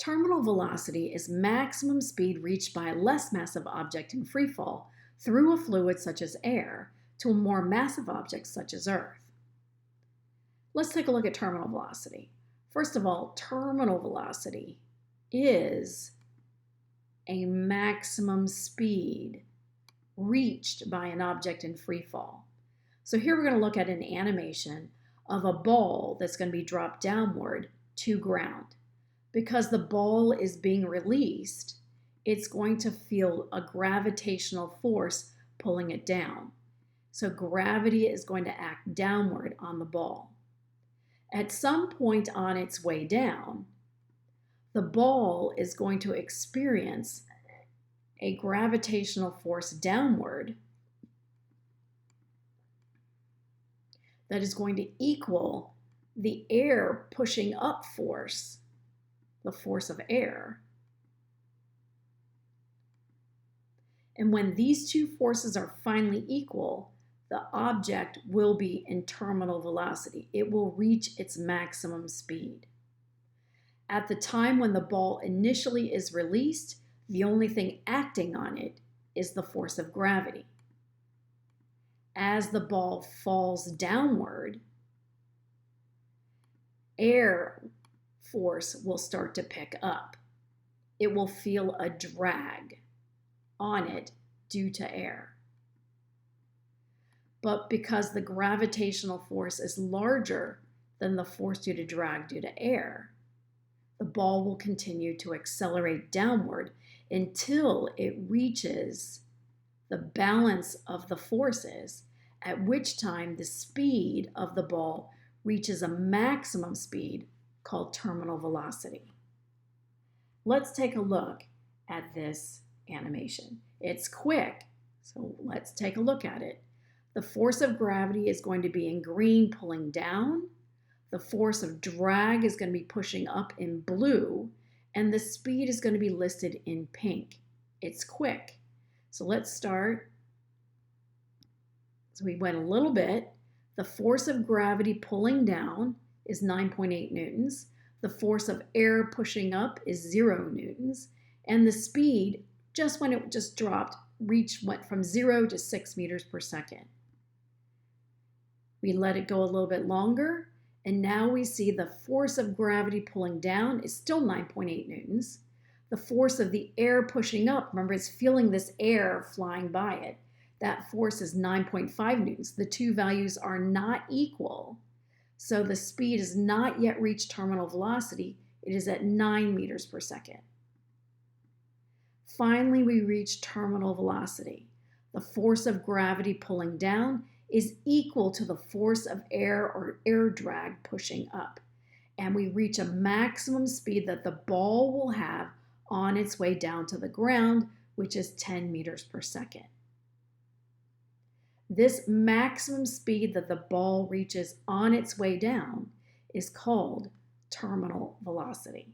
Terminal velocity is maximum speed reached by a less massive object in freefall through a fluid such as air to a more massive object such as Earth. Let's take a look at terminal velocity. First of all, terminal velocity is a maximum speed reached by an object in freefall. So here we're going to look at an animation of a ball that's going to be dropped downward to ground. Because the ball is being released, it's going to feel a gravitational force pulling it down. So gravity is going to act downward on the ball. At some point on its way down, the ball is going to experience a gravitational force downward that is going to equal the air pushing up force, the force of air. And when these two forces are finally equal, the object will be in terminal velocity. It will reach its maximum speed. At the time when the ball initially is released, the only thing acting on it is the force of gravity. As the ball falls downward, air force will start to pick up. It will feel a drag on it due to air. But because the gravitational force is larger than the force due to drag due to air, the ball will continue to accelerate downward until it reaches the balance of the forces, at which time the speed of the ball reaches a maximum speed called terminal velocity. Let's take a look at this animation. It's quick, so let's take a look at it. The force of gravity is going to be in green, pulling down. The force of drag is going to be pushing up in blue, and the speed is going to be listed in pink. It's quick. So let's start. So we went a little bit. The force of gravity pulling down is 9.8 newtons. The force of air pushing up is 0 newtons. And the speed, just when it just dropped, went from 0 to 6 meters per second. We let it go a little bit longer, and now we see the force of gravity pulling down is still 9.8 newtons. The force of the air pushing up, remember it's feeling this air flying by it, that force is 9.5 newtons. The two values are not equal, so the speed has not yet reached terminal velocity. It is at 9 meters per second. Finally, we reach terminal velocity. The force of gravity pulling down is equal to the force of air or air drag pushing up. And we reach a maximum speed that the ball will have on its way down to the ground, which is 10 meters per second. This maximum speed that the ball reaches on its way down is called terminal velocity.